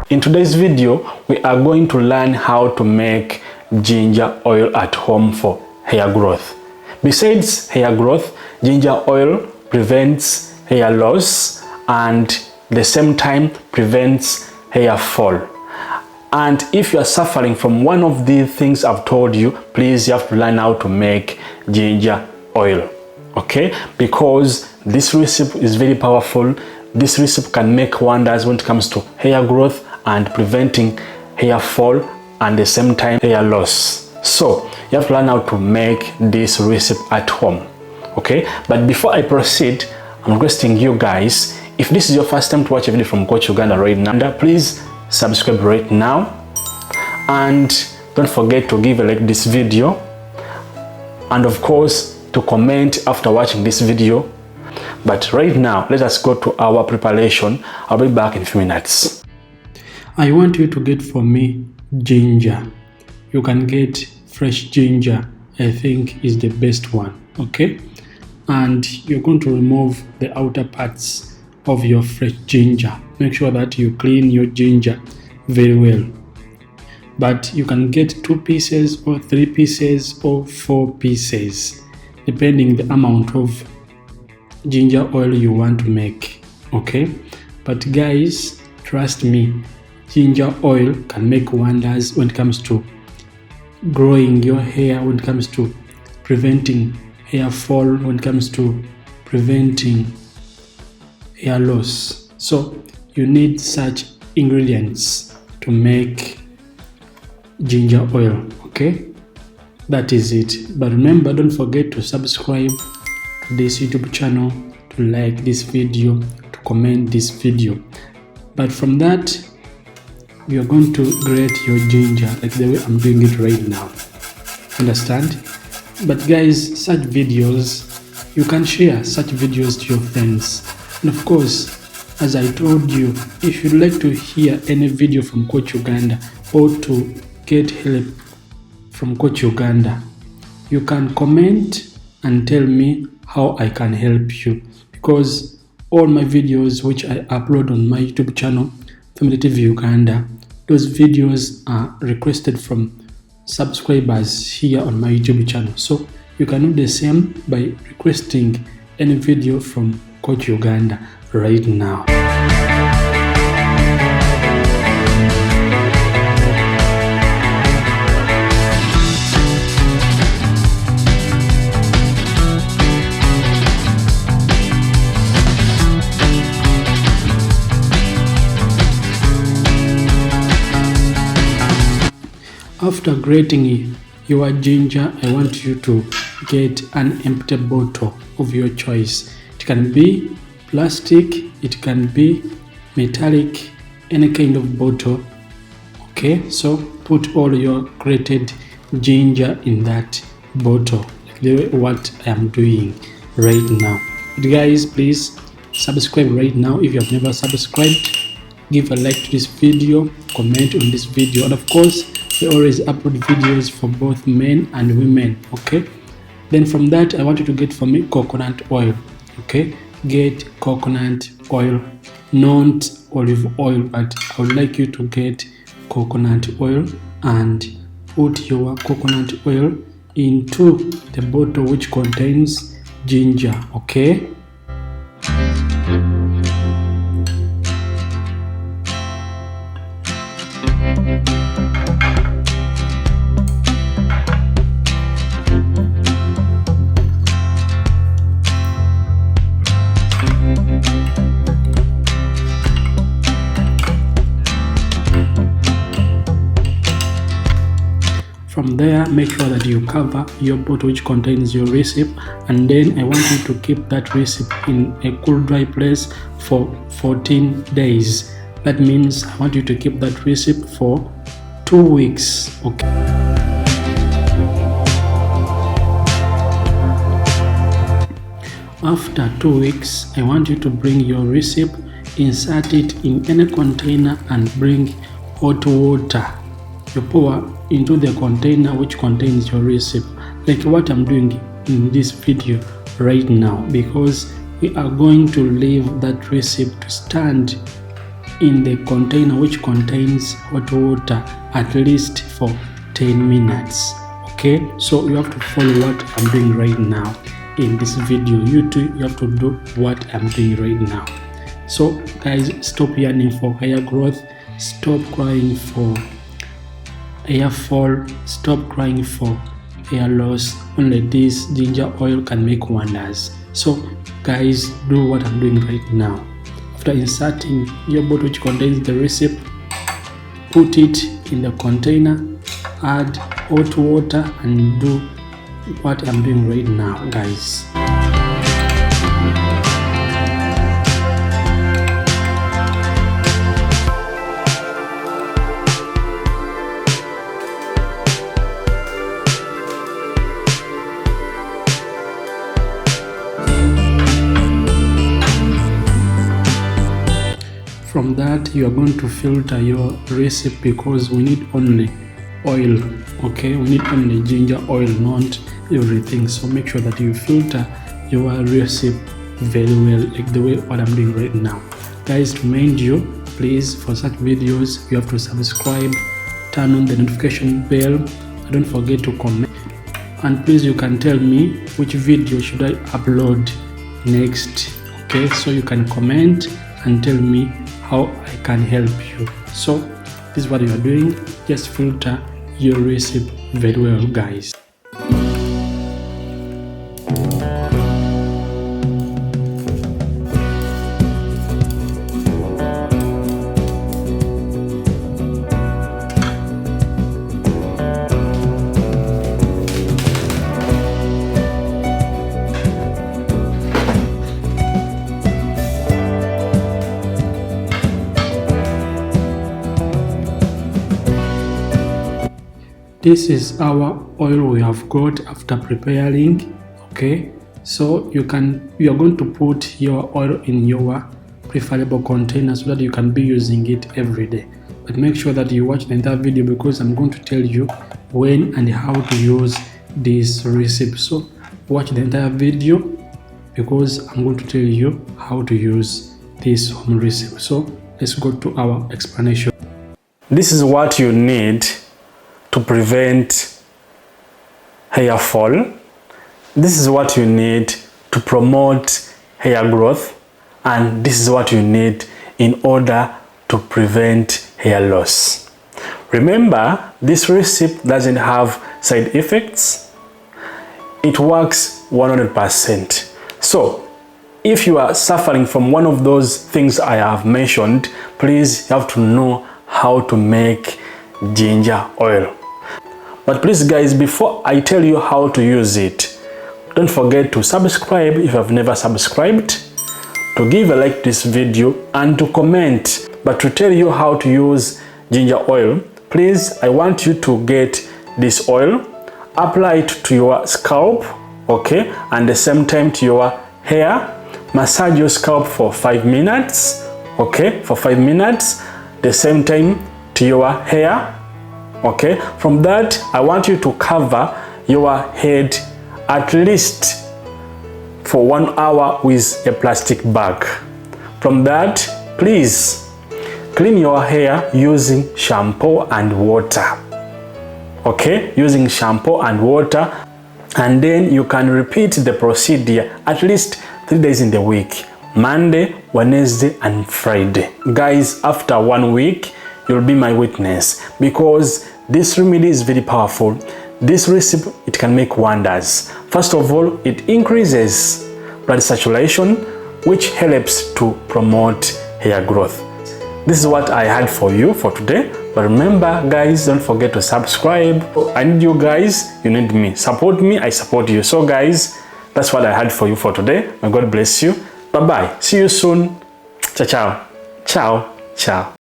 In today's video, we are going to learn how to make ginger oil at home for hair growth. Besides hair growth, ginger oil prevents hair loss and at the same time prevents hair fall. And if you are suffering from one of these things I've told you, please you have to learn how to make ginger oil. Okay, because this recipe is very powerful. This recipe can make wonders when it comes to hair growth and preventing hair fall and at the same time hair loss. So you have to learn how to make this recipe at home. Okay, but before I proceed, I'm requesting you guys, if this is your first time to watch a video from Coach Uganda right now, please subscribe right now and don't forget to give a like this video, and of course to comment after watching this video. But right now, let us go to our preparation. I'll be back in a few minutes. I want you to get for me ginger. You can get fresh ginger. I think is the best one. Okay, and you're going to remove the outer parts of your fresh ginger. Make sure that you clean your ginger very well. But you can get 2 pieces or 3 pieces or 4 pieces, depending the amount of ginger oil you want to make. Okay, but guys, trust me, ginger oil can make wonders when it comes to growing your hair, when it comes to preventing hair fall, when it comes to preventing hair loss. So you need such ingredients to make ginger oil. Okay, that is it. But remember, don't forget to subscribe to this YouTube channel, to like this video, to comment this video. But from that, you are going to grate your ginger like the way I'm doing it right now. Understand? But guys, such videos, you can share such videos to your friends. And of course, as I told you, if you'd like to hear any video from Coach Uganda or to get help from Coach Uganda, you can comment and tell me how I can help you, because all my videos which I upload on my YouTube channel, Family TV Uganda, those videos are requested from subscribers here on my YouTube channel. So you can do the same by requesting any video from Coach Uganda right now. After grating your ginger, I want you to get an empty bottle of your choice. It can be plastic, it can be metallic, any kind of bottle. Okay, so put all your grated ginger in that bottle, like the way what I am doing right now. But guys, please subscribe right now if you have never subscribed. Give a like to this video, comment on this video, and of course we always upload videos for both men and women. Okay, then from that, I want you to get for me coconut oil. Okay, get coconut oil, not olive oil, but I would like you to get coconut oil and put your coconut oil into the bottle which contains ginger. Okay, from there, make sure that you cover your bottle which contains your recipe, and then I want you to keep that recipe in a cool dry place for 14 days. That means I want you to keep that recipe for 2 weeks. Okay. After 2 weeks, I want you to bring your recipe, insert it in any container and bring hot water. You pour into the container which contains your recipe, like what I'm doing in this video right now, because we are going to leave that recipe to stand in the container which contains hot water at least for 10 minutes. Okay, so you have to follow what I'm doing right now in this video. You too, you have to do what I'm doing right now. So guys, stop yearning for hair growth, stop crying for hair fall, stop crying for hair loss. Only this ginger oil can make wonders. So guys, do what I'm doing right now. After inserting your bottle which contains the recipe, put it in the container, add hot water, and do what I'm doing right now, guys. From that, you are going to filter your recipe because we need only oil. Okay, we need only ginger oil, not everything. So make sure that you filter your recipe very well, like the way what I'm doing right now. Guys, to remind you, please, for such videos you have to subscribe, turn on the notification bell, and don't forget to comment. And please, you can tell me which video should I upload next. Okay, so you can comment and tell me how I can help you. So this is what you are doing. Just filter your recipe very well, guys. This is our oil we have got after preparing. Okay, so you are going to put your oil in your preferable container so that you can be using it every day. But make sure that you watch the entire video because I'm going to tell you when and how to use this recipe. So watch the entire video because I'm going to tell you how to use this home recipe. So let's go to our explanation. This is what you need to prevent hair fall. This is what you need to promote hair growth, and this is what you need in order to prevent hair loss. Remember, this recipe doesn't have side effects. It works 100%. So if you are suffering from one of those things I have mentioned, please, you have to know how to make ginger oil. But please guys, before I tell you how to use it, don't forget to subscribe if you have never subscribed, to give a like to this video, and to comment. But to tell you how to use ginger oil, please, I want you to get this oil, apply it to your scalp, okay, and the same time to your hair. Massage your scalp for 5 minutes, okay, for 5 minutes, the same time to your hair. Okay, from that I want you to cover your head at least for 1 hour with a plastic bag. From that, please clean your hair using shampoo and water. Okay, using shampoo and water, and then you can repeat the procedure at least 3 days in the week: Monday, Wednesday, and Friday. Guys, after 1 week you'll be my witness, because this remedy is very powerful. This recipe, it can make wonders. First of all, it increases blood circulation, which helps to promote hair growth. This is what I had for you for today. But remember guys, don't forget to subscribe. I need you guys, you need me. Support me, I support you. So guys, that's what I had for you for today. May God bless you. Bye bye. See you soon. Ciao, ciao. Ciao, ciao.